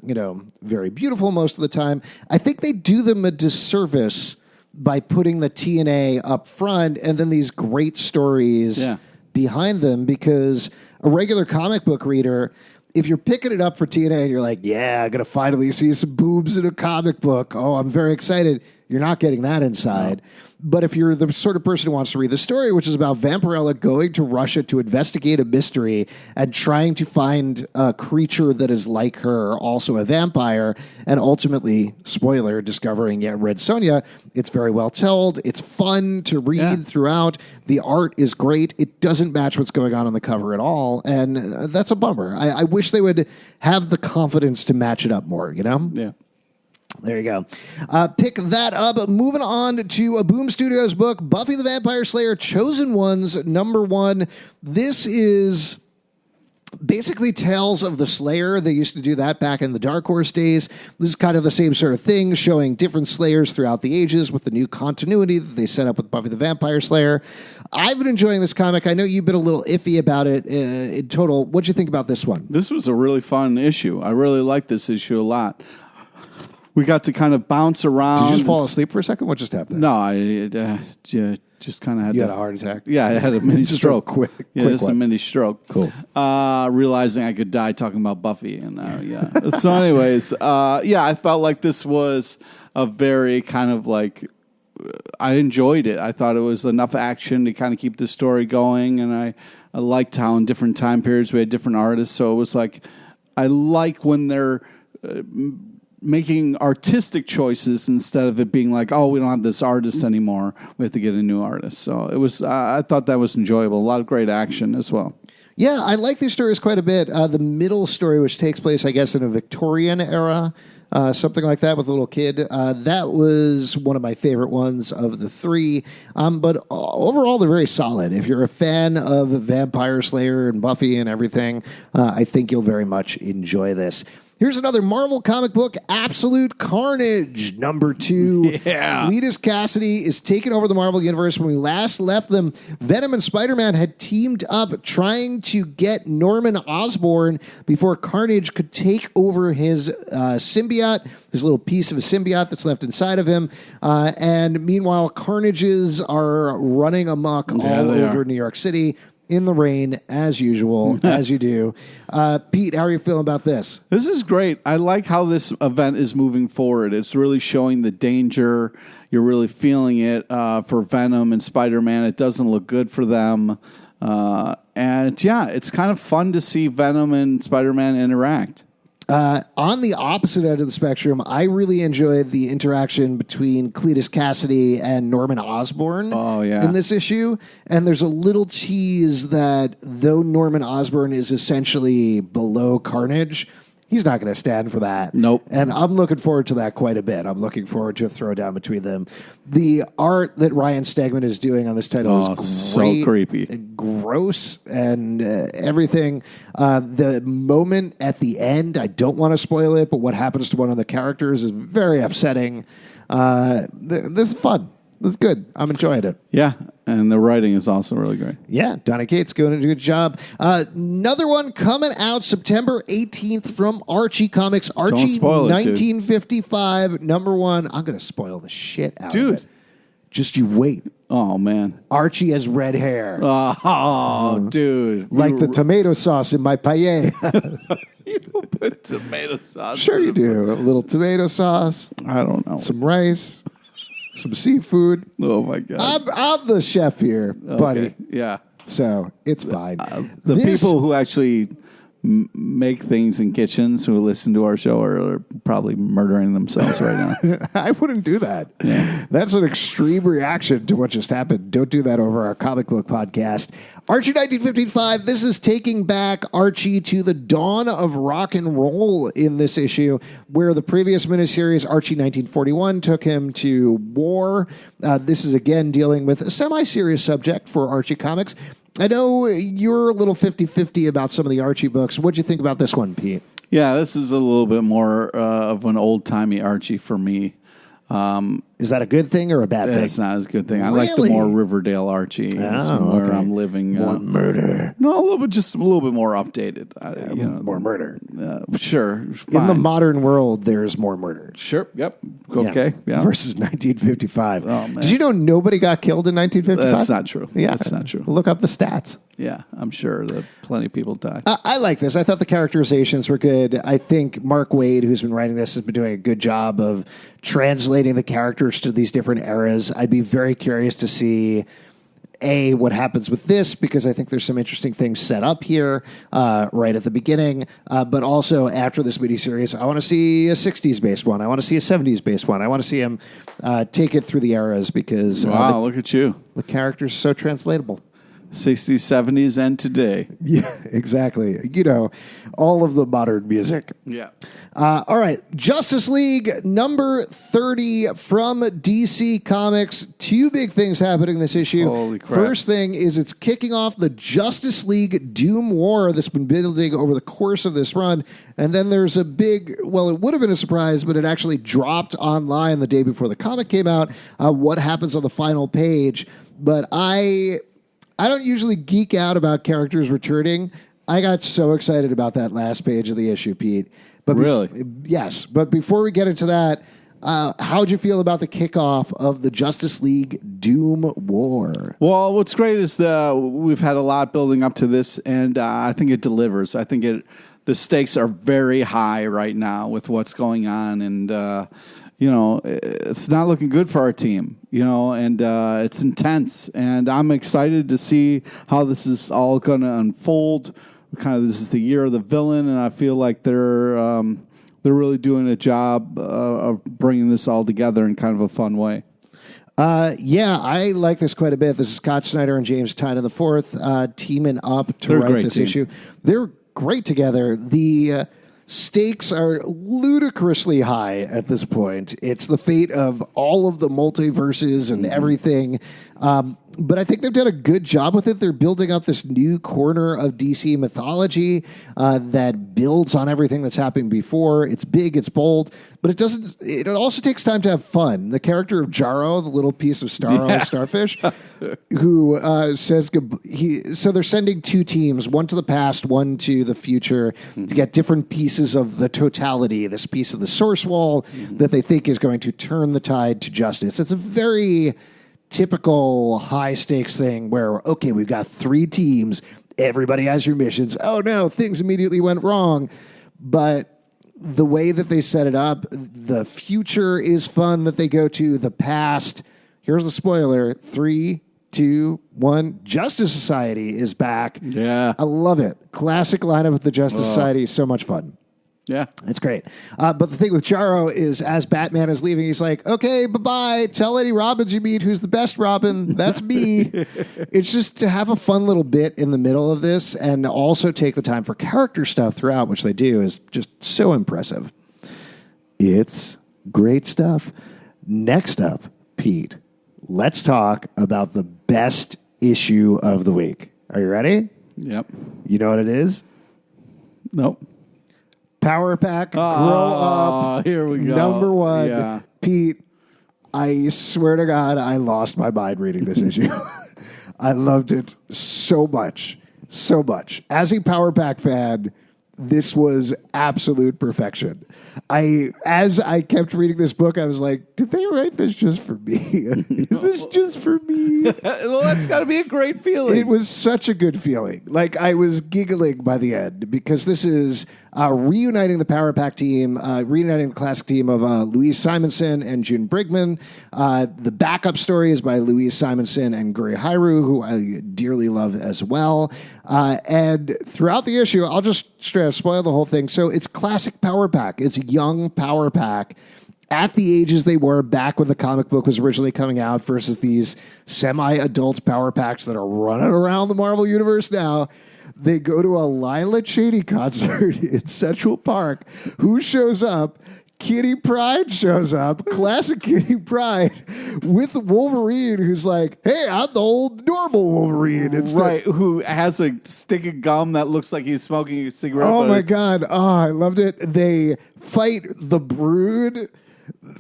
very beautiful most of the time, I think they do them a disservice by putting the TNA up front and then these great stories behind them, because a regular comic book reader, if you're picking it up for TNA and you're like, yeah, I'm going to finally see some boobs in a comic book. Oh, I'm very excited. You're not getting that inside. No. But if you're the sort of person who wants to read the story, which is about Vampirella going to Russia to investigate a mystery and trying to find a creature that is like her, also a vampire, and ultimately, spoiler, discovering Red Sonja, it's very well told. It's fun to read throughout. The art is great. It doesn't match what's going on the cover at all, and that's a bummer. I wish they would have the confidence to match it up more, Yeah. There you go. Pick that up. Moving on to a Boom Studios book, Buffy the Vampire Slayer, Chosen Ones, #1. This is basically Tales of the Slayer. They used to do that back in the Dark Horse days. This is kind of the same sort of thing, showing different Slayers throughout the ages with the new continuity that they set up with Buffy the Vampire Slayer. I've been enjoying this comic. I know you've been a little iffy about it in total. What'd you think about this one? This was a really fun issue. I really liked this issue a lot. we got to kind of bounce around. Did you just fall asleep for a second? What just happened? No, I just kind of had. You had a heart attack? Yeah, I had a mini stroke. quick Just a one. mini stroke. Cool. Realizing I could die talking about Buffy, and yeah. So, anyways, I felt like this was a very kind of like. I enjoyed it. I thought it was enough action to kind of keep the story going, and I liked how in different time periods we had different artists. So it was like I like when they're making artistic choices instead of it being like, oh, we don't have this artist anymore. We have to get a new artist. So it was. I thought that was enjoyable. A lot of great action as well. Yeah, I like these stories quite a bit. The middle story, which takes place, I guess, in a Victorian era. Something like that with a little kid. That was one of my favorite ones of the three. But overall, they're very solid. If you're a fan of Vampire Slayer and Buffy and everything, I think you'll very much enjoy this. Here's another Marvel comic book, Absolute Carnage, number 2. Yeah. Cletus Cassidy is taking over the Marvel Universe. When we last left them, Venom and Spider-Man had teamed up trying to get Norman Osborn before Carnage could take over his symbiote, his little piece of a symbiote that's left inside of him. And meanwhile, Carnages are running amok all over New York City. In the rain, as usual, as you do. Pete, how are you feeling about this? This is great. I like how this event is moving forward. It's really showing the danger. You're really feeling it for Venom and Spider-Man. It doesn't look good for them. And yeah, it's kind of fun to see Venom and Spider-Man interact. On the opposite end of the spectrum, I really enjoyed the interaction between Cletus Cassidy and Norman Osborn in this issue. And there's a little tease that though Norman Osborn is essentially below Carnage, he's not going to stand for that. Nope. And I'm looking forward to that quite a bit. I'm looking forward to a throwdown between them. The art that Ryan Stegman is doing on this title is great, so creepy, and gross, and everything. The moment at the end, I don't want to spoil it, but what happens to one of the characters is very upsetting. This is fun. This is good. I'm enjoying it. Yeah, and the writing is also really great. Yeah, Donny Cates doing a good job. Another one coming out September 18th from Archie Comics. Archie Don't spoil it, 1955, number 1. I'm going to spoil the shit out of it. Just you wait. Oh, man. Archie has red hair. Oh, dude. Like the tomato sauce in my paella. You don't put tomato sauce. Sure you do. A little tomato sauce. I don't know. Some rice. Some seafood. Oh, my God. I'm the chef here, buddy. Okay. Yeah. So it's fine. The people who actually make things in kitchens who listen to our show are probably murdering themselves right now. I wouldn't do that. Yeah. That's an extreme reaction to what just happened. Don't do that over our comic book podcast. Archie 1955, this is taking back Archie to the dawn of rock and roll in this issue, where the previous miniseries, Archie 1941, took him to war. This is again dealing with a semi-serious subject for Archie Comics. I know you're a little 50-50 about some of the Archie books. What'd you think about this one, Pete? Yeah, this is a little bit more of an old-timey Archie for me. Is that a good thing or a bad thing? That's not as good thing. I like the more Riverdale Archie. That's where I'm living. More murder. No, a little bit more updated. More murder. Sure. Fine. In the modern world, there's more murder. Sure. Yep. Okay. Yeah. Versus 1955. Oh, man. Did you know nobody got killed in 1955? That's not true. Yeah. That's not true. Look up the stats. Yeah, I'm sure that plenty of people die. I like this. I thought the characterizations were good. I think Mark Waid, who's been writing this, has been doing a good job of translating the characters to these different eras. I'd be very curious to see, A, what happens with this, because I think there's some interesting things set up here right at the beginning. But also, after this miniseries, I want to see a 60s-based one. I want to see a 70s-based one. I want to see him take it through the eras, because wow, look at you. The characters are so translatable. 60s, 70s, and today. Yeah, exactly. You know, all of the modern music. Yeah. All right. Justice League number 30 from DC Comics. Two big things happening this issue. Holy crap. First thing is it's kicking off the Justice League Doom War that's been building over the course of this run. And then there's a big, well, it would have been a surprise, but it actually dropped online the day before the comic came out. What happens on the final page. But I don't usually geek out about characters returning. I got so excited about that last page of the issue, Pete, But Really? Yes. But before we get into that, how'd you feel about the kickoff of the Justice League Doom War? Well, what's great is we've had a lot building up to this, and I think it delivers. I think the stakes are very high right now with what's going on, and it's not looking good for our team. And it's intense, and I'm excited to see how this is all going to unfold. This is the year of the villain, and I feel like they're really doing a job of bringing this all together in kind of a fun way. Yeah, I like this quite a bit. This is Scott Snyder and James Tynion IV teaming up to write this issue. They're great together. The stakes are ludicrously high at this point. It's the fate of all of the multiverses and everything. But I think they've done a good job with it. They're building up this new corner of DC mythology that builds on everything that's happened before. It's big, it's bold, but it doesn't. It also takes time to have fun. The character of Jarro, the little piece of starfish, who says so they're sending two teams, one to the past, one to the future, to get different pieces of the totality. This piece of the source wall that they think is going to turn the tide to justice. It's a very typical high stakes thing where, okay, we've got three teams. Everybody has your missions. Oh no, things immediately went wrong. But the way that they set it up, the future is fun that they go to. The past, here's the spoiler, 3, 2, 1, Justice Society is back. Yeah. I love it. Classic lineup with the Justice Society. So much fun. Yeah. It's great. But the thing with Jarro is as Batman is leaving, he's like, okay, bye-bye. Tell any Robins you meet who's the best Robin. That's me. It's just to have a fun little bit in the middle of this and also take the time for character stuff throughout, which they do, is just so impressive. It's great stuff. Next up, Pete, let's talk about the best issue of the week. Are you ready? Yep. You know what it is? Nope. Power Pack, Grow Up. Here we go. Number 1. Yeah. Pete, I swear to God, I lost my mind reading this issue. I loved it so much. So much. As a Power Pack fan, this was absolute perfection. As I kept reading this book, I was like, did they write this just for me? Is this just for me? Well, that's got to be a great feeling. It was such a good feeling. Like, I was giggling by the end because this is reuniting the Power Pack team, reuniting the classic team of Louise Simonson and June Brigman. The backup story is by Louise Simonson and Guri Hairu, who I dearly love as well. And throughout the issue, I'll just straight up spoil the whole thing. So it's classic Power Pack. It's a young Power Pack at the ages they were back when the comic book was originally coming out versus these semi-adult Power Packs that are running around the Marvel Universe now. They go to a Lila Cheney concert in Central Park. Who shows up? Kitty Pryde shows up, classic Kitty Pryde, with Wolverine, who's like, hey, I'm the old normal Wolverine. Who has a stick of gum that looks like he's smoking a cigarette. Oh, my God. Oh, I loved it. They fight the Brood.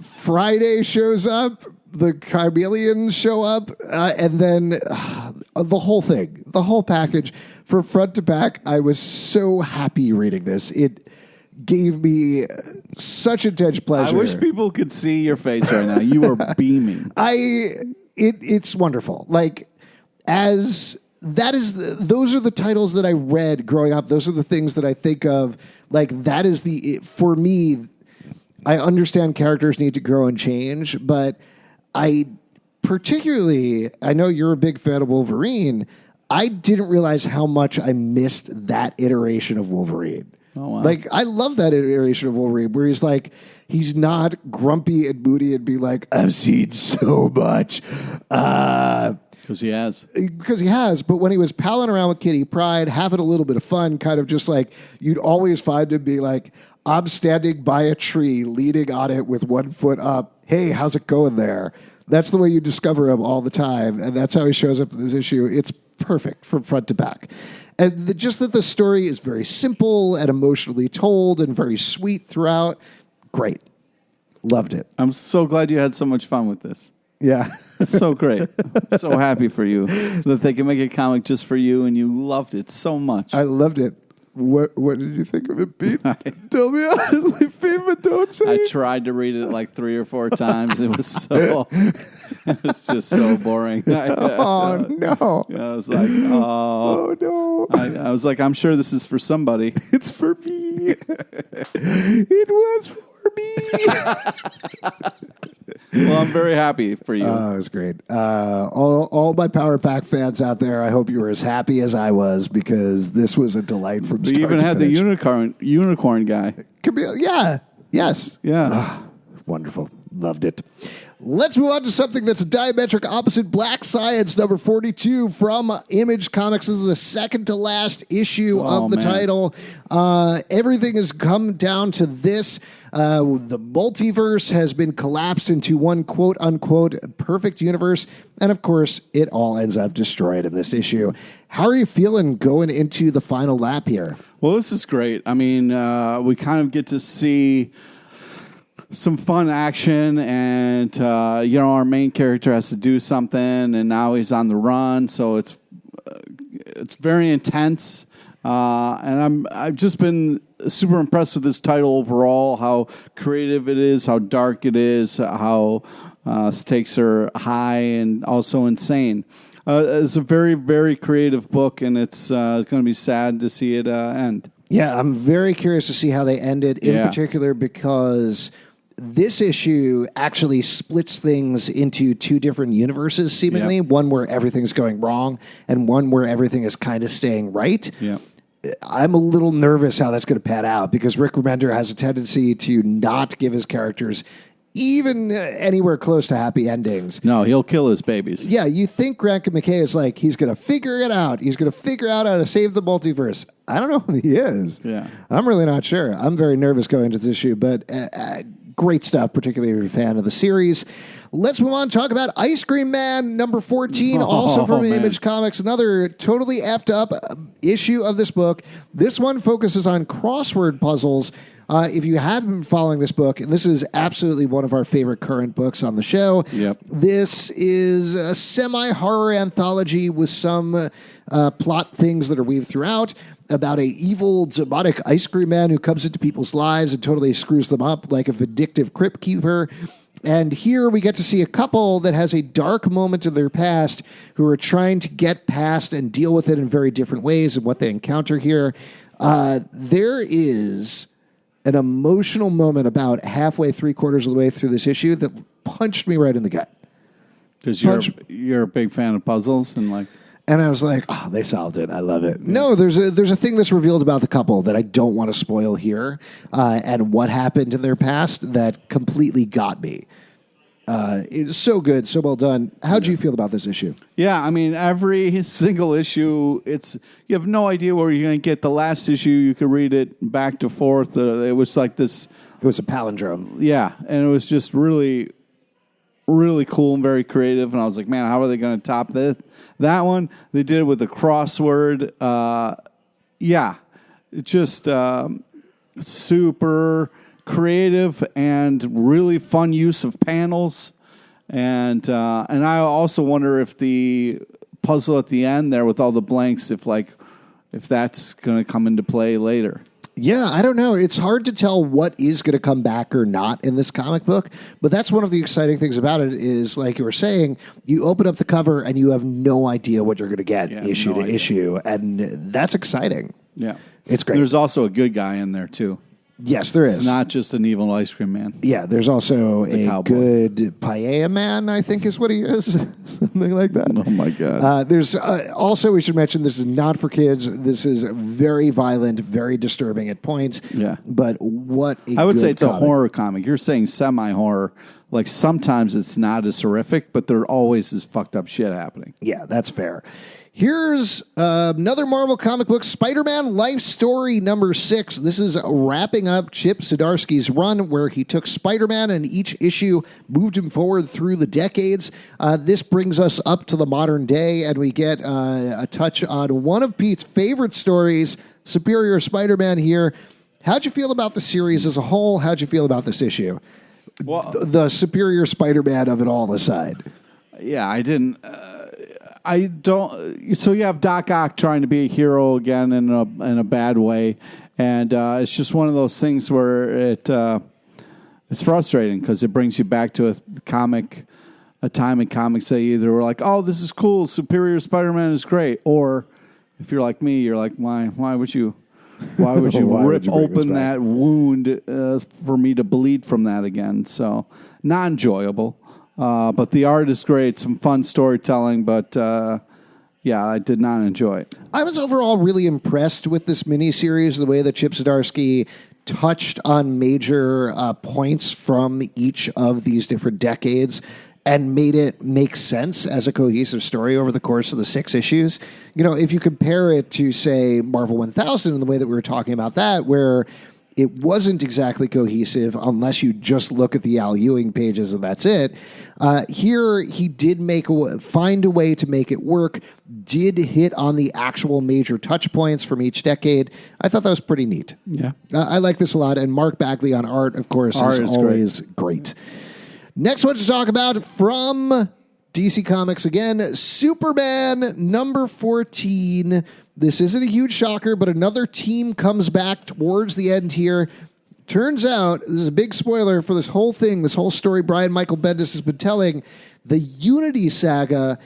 Friday shows up. The Chameleons show up. And then the whole thing, the whole package from front to back. I was so happy reading this. It gave me such intense pleasure. I wish people could see your face right now. You are beaming. It's wonderful. Like, those are the titles that I read growing up. Those are the things that I think of. Like, that is for me, I understand characters need to grow and change, but I know you're a big fan of Wolverine. I didn't realize how much I missed that iteration of Wolverine. Oh, wow. Like, I love that iteration of Wolverine where he's like, he's not grumpy and moody and be like, I've seen so much. Because he has. But when he was palling around with Kitty Pryde, having a little bit of fun, kind of just like, you'd always find him be like, I'm standing by a tree, leaning on it with one foot up. Hey, how's it going there? That's the way you discover him all the time. And that's how he shows up in this issue. It's perfect from front to back. And just that the story is very simple and emotionally told and very sweet throughout. Great. Loved it. I'm so glad you had so much fun with this. Yeah. It's so great. So happy for you that they can make a comic just for you, and you loved it so much. I loved it. What did you think of it, Pete? Tell me honestly, Pete, but don't say I tried to read it like 3 or 4 times. It was just so boring. Oh, no. I was like, oh no. I was like, I'm sure this is for somebody. It's for me. It was for me. Well, I'm very happy for you. Oh, it was great. All my Power Pack fans out there, I hope you were as happy as I was because this was a delight from start We even to had finish. the unicorn guy. Yeah. Yes. Yeah. Wonderful. Loved it. Let's move on to something that's a diametric opposite. Black Science, number 42 from Image Comics. This is the second to last issue of the title. Everything has come down to this. The multiverse has been collapsed into one quote unquote perfect universe. And of course, it all ends up destroyed in this issue. How are you feeling going into the final lap here? Well, this is great. I mean, we kind of get to see some fun action, and our main character has to do something, and now he's on the run, so it's very intense. And I've just been super impressed with this title overall. How creative it is, how dark it is, how stakes are high and also insane. It's a very, very creative book, and it's going to be sad to see it end. Yeah, I'm very curious to see how they end it, in particular because this issue actually splits things into 2 different universes, seemingly. Yep. One where everything's going wrong and one where everything is kind of staying right. Yeah. I'm a little nervous how that's going to pan out because Rick Remender has a tendency to not give his characters even anywhere close to happy endings. No, he'll kill his babies. Yeah, you think Grant McKay is like, he's going to figure it out. He's going to figure out how to save the multiverse. I don't know if he is. Yeah. I'm really not sure. I'm very nervous going into this issue, but great stuff, particularly if you're a fan of the series. Let's move on and talk about Ice Cream Man, number 14, also from Image Comics. Another totally effed up issue of this book. This one focuses on crossword puzzles. If you have been following this book, and this is absolutely one of our favorite current books on the show, this is a semi-horror anthology with some plot things that are weaved throughout about a evil, demonic ice cream man who comes into people's lives and totally screws them up like a vindictive crypt keeper. And here we get to see a couple that has a dark moment in their past who are trying to get past and deal with it in very different ways and what they encounter here. There is an emotional moment about halfway, 3/4 of the way through this issue that punched me right in the gut. Because you're a big fan of puzzles and I was like, oh, they solved it. I love it. No, there's a thing that's revealed about the couple that I don't want to spoil here, and what happened in their past that completely got me. It's so good, so well done. How'd you feel about this issue? Yeah, I mean, every single issue, you have no idea where you're going to get. The last issue, you could read it back to forth. It was like this. It was a palindrome. Yeah, and it was just really, really cool and very creative. And I was like, man, how are they going to top this? That one, they did it with the crossword. Just super creative and really fun use of panels. And I also wonder if the puzzle at the end there with all the blanks, if that's going to come into play later. Yeah, I don't know. It's hard to tell what is going to come back or not in this comic book, but that's one of the exciting things about it is, like you were saying, you open up the cover and you have no idea what you're going to get issue to issue, and that's exciting. Yeah. It's great. There's also a good guy in there, too. Yes, there is. It's not just an evil ice cream man. Yeah, there's also a cowboy. good paella man, I think is what he is. Something like that. Oh, my God. There's also, we should mention, this is not for kids. This is very violent, very disturbing at points. Yeah. But what a I would say it's comic. a horror comic. You're saying semi-horror. Like, sometimes it's not as horrific, but there always is fucked up shit happening. Yeah, that's fair. Here's another Marvel comic book, Spider-Man Life Story number 6. This is wrapping up Chip Zdarsky's run where he took Spider-Man and each issue moved him forward through the decades. This brings us up to the modern day, and we get a touch on one of Pete's favorite stories, Superior Spider-Man here. How'd you feel about the series as a whole? How'd you feel about this issue? Well, the Superior Spider-Man of it all aside. Yeah, I didn't... I don't. So you have Doc Ock trying to be a hero again in a bad way, and it's just one of those things where it's frustrating because it brings you back to a time in comics that either were like, oh, this is cool, Superior Spider-Man is great, or if you're like me, you're like, why would you rip open that wound for me to bleed from that again? So not enjoyable. But the art is great, some fun storytelling, but I did not enjoy it. I was overall really impressed with this miniseries, the way that Chip Zdarsky touched on major points from each of these different decades and made it make sense as a cohesive story over the course of the 6 issues. You know, if you compare it to, say, Marvel 1000 in the way that we were talking about that, where it wasn't exactly cohesive unless you just look at the Al Ewing pages and that's it. Here, he did find a way to make it work, did hit on the actual major touch points from each decade. I thought that was pretty neat. Yeah. I like this a lot. And Mark Bagley on art, of course, is always great. Next one to talk about from DC Comics again, Superman number 14. This isn't a huge shocker, but another team comes back towards the end here. Turns out, this is a big spoiler for this whole thing, this whole story Brian Michael Bendis has been telling, the Unity Saga.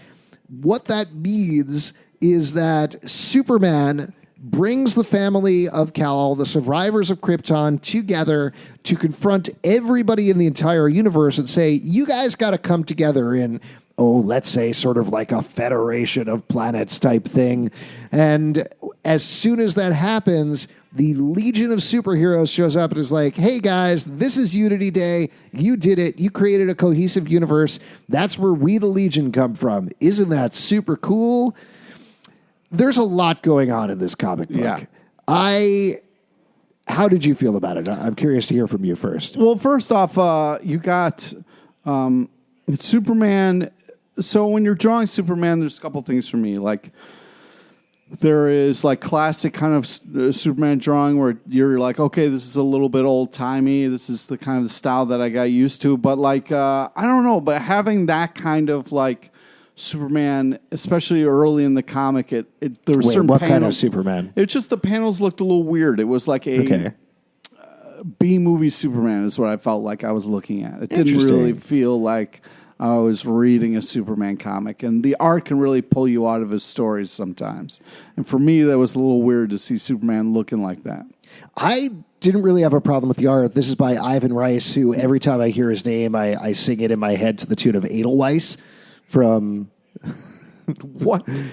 What that means is that Superman brings the family of Kal-El, the survivors of Krypton, together to confront everybody in the entire universe and say, you guys got to come together in, let's say sort of like a federation of planets type thing. And as soon as that happens, the Legion of Superheroes shows up and is like, hey guys, this is Unity Day. You did it. You created a cohesive universe. That's where we, the Legion, come from. Isn't that super cool? There's a lot going on in this comic book. Yeah. How did you feel about it? I'm curious to hear from you first. Well, first off, you got Superman. So when you're drawing Superman, there's a couple things for me. Like, there is like classic kind of Superman drawing where you're like, okay, this is a little bit old timey. This is the kind of style that I got used to. But like, I don't know. But having that kind of like Superman, especially early in the comic, there were certain what panels. kind of Superman? It's just the panels looked a little weird. It was like a B-movie Superman is what I felt like I was looking at. It didn't really feel like I was reading a Superman comic. And the art can really pull you out of his stories sometimes. And for me, that was a little weird to see Superman looking like that. I didn't really have a problem with the art. This is by Ivan Rice, who every time I hear his name, I sing it in my head to the tune of Edelweiss from... What?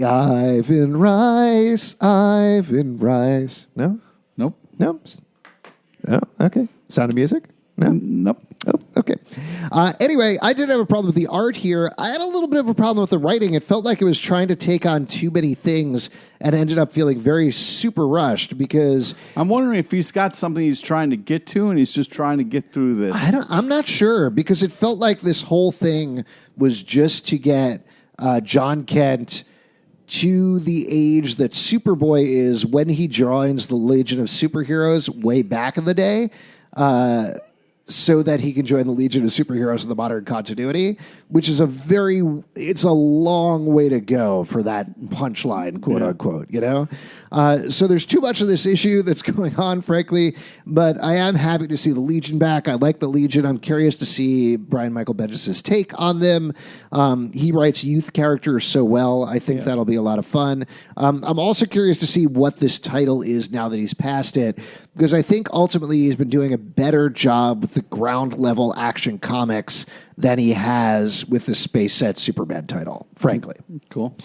Ivan Rice. No? Nope. No? Oh, okay. Sound of Music? No? Nope. Oh, okay. Anyway, I didn't have a problem with the art here. I had a little bit of a problem with the writing. It felt like it was trying to take on too many things and ended up feeling very super rushed because... I'm wondering if he's got something he's trying to get to and he's just trying to get through this. I'm not sure because it felt like this whole thing was just to get John Kent to the age that Superboy is when he joins the Legion of Superheroes way back in the day. So that he can join the Legion of Superheroes in the modern continuity, which is it's a long way to go for that punchline, quote unquote, you know? So there's too much of this issue that's going on, frankly, but I am happy to see the Legion back. I like the Legion. I'm curious to see Brian Michael Bendis' take on them. He writes youth characters so well. I think that'll be a lot of fun. I'm also curious to see what this title is now that he's past it, because I think ultimately he's been doing a better job with the ground level action comics than he has with the Space Set Superman title, frankly. Cool.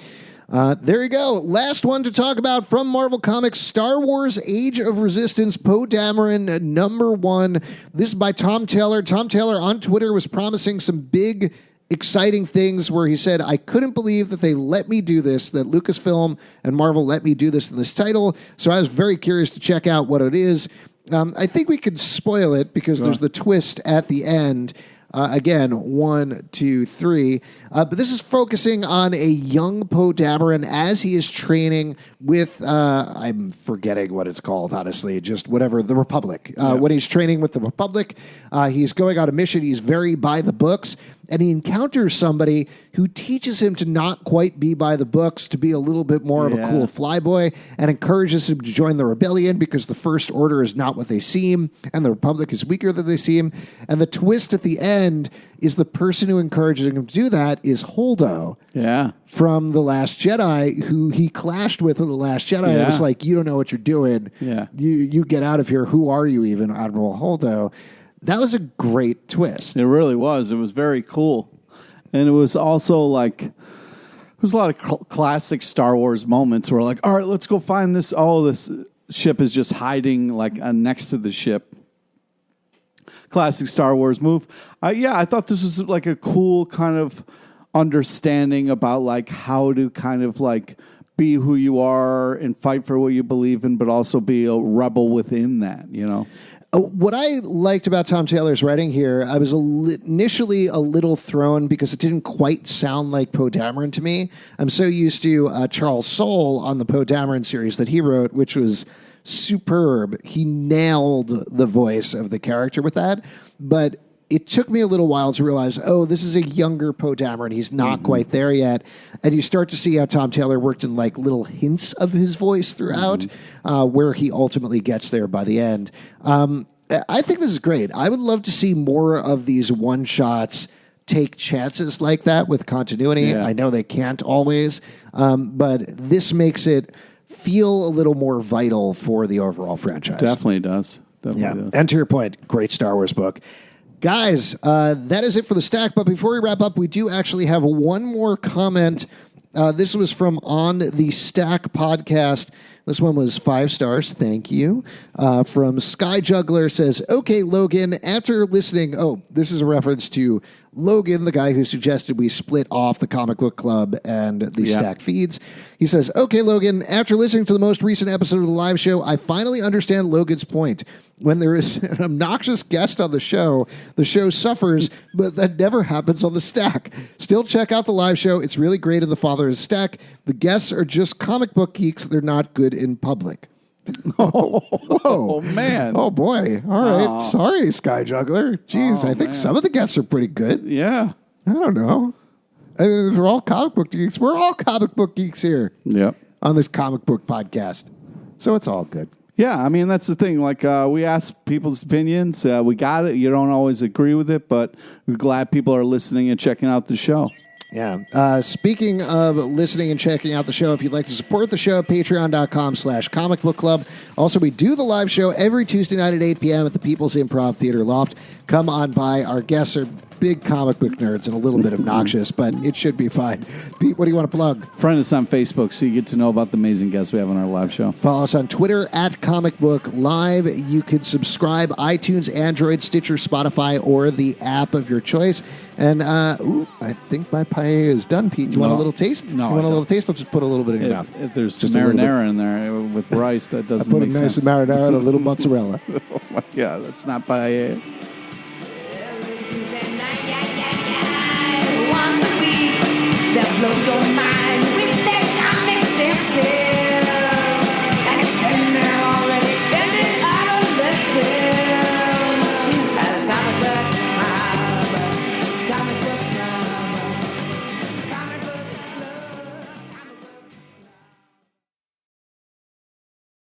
There you go. Last one to talk about from Marvel Comics, Star Wars Age of Resistance, Poe Dameron, #1. This is by Tom Taylor. Tom Taylor on Twitter was promising some big, exciting things where he said, I couldn't believe that they let me do this, that Lucasfilm and Marvel let me do this in this title. So I was very curious to check out what it is. I think we could spoil it because there's the twist at the end. Again, 1, 2, 3. But this is focusing on a young Poe Dameron as he is training with, I'm forgetting what it's called, honestly, just whatever, the Republic. When he's training with the Republic, he's going on a mission. He's very by the books. and he encounters somebody who teaches him to not quite be by the books, to be a little bit more of a cool flyboy, and encourages him to join the rebellion because the First Order is not what they seem, and the Republic is weaker than they seem. And the twist at the end is the person who encourages him to do that is Holdo. Yeah. From The Last Jedi, who he clashed with in The Last Jedi. It was like, you don't know what you're doing. Yeah. You get out of here. Who are you even, Admiral Holdo? That was a great twist. It really was. It was very cool. And it was also like, there was a lot of classic Star Wars moments where like, all right, let's go find this. Oh, this ship is just hiding like next to the ship. Classic Star Wars move. I thought this was like a cool kind of understanding about like how to kind of like be who you are and fight for what you believe in, but also be a rebel within that, you know? What I liked about Tom Taylor's writing here, I was initially a little thrown because it didn't quite sound like Poe Dameron to me. I'm so used to Charles Soule on the Poe Dameron series that he wrote, which was superb. He nailed the voice of the character with that, but it took me a little while to realize, oh, this is a younger Poe Dameron. He's not quite there yet. And you start to see how Tom Taylor worked in like little hints of his voice throughout, where he ultimately gets there by the end. I think this is great. I would love to see more of these one-shots take chances like that with continuity. Yeah. I know they can't always, but this makes it feel a little more vital for the overall franchise. Definitely does. Does. And to your point, great Star Wars book. Guys, that is it for the stack. But before we wrap up, we do actually have one more comment. This was from On the Stack podcast. This one was 5 stars. Thank you. From Sky Juggler says, okay, Logan, after listening, this is a reference to Logan, the guy who suggested we split off the comic book club and the stacked feeds. He says, okay, Logan, after listening to the most recent episode of the live show, I finally understand Logan's point. When there is an obnoxious guest on the show suffers, but that never happens on the stack. Still check out the live show. It's really great in the Father's Stack. The guests are just comic book geeks. They're not good in public. Oh, man. Oh, boy. All right. Sorry, Sky Juggler. Jeez, I think some of the guests are pretty good. Yeah. I don't know. I mean, they're all comic book geeks. We're all comic book geeks here on this comic book podcast. So it's all good. Yeah, I mean, that's the thing. Like, we ask people's opinions. We got it. You don't always agree with it, but we're glad people are listening and checking out the show. Yeah. Speaking of listening and checking out the show, if you'd like to support the show, patreon.com/Comic Book Club. Also, we do the live show every Tuesday night at 8 p.m. at the People's Improv Theater Loft. Come on by. Our guests are big comic book nerds and a little bit obnoxious, but it should be fine. Pete, what do you want to plug? Friend us on Facebook so you get to know about the amazing guests we have on our live show. Follow us on Twitter at Comic Book Live. You can subscribe iTunes, Android, Stitcher, Spotify, or the app of your choice. And I think my pie is done, Pete. Do you want a little taste? No. You want a little taste? I'll just put a little bit in your mouth. If there's just marinara in there with rice, that doesn't make sense. I put a nice marinara and a little mozzarella. Yeah, that's not paella. That blows your mind.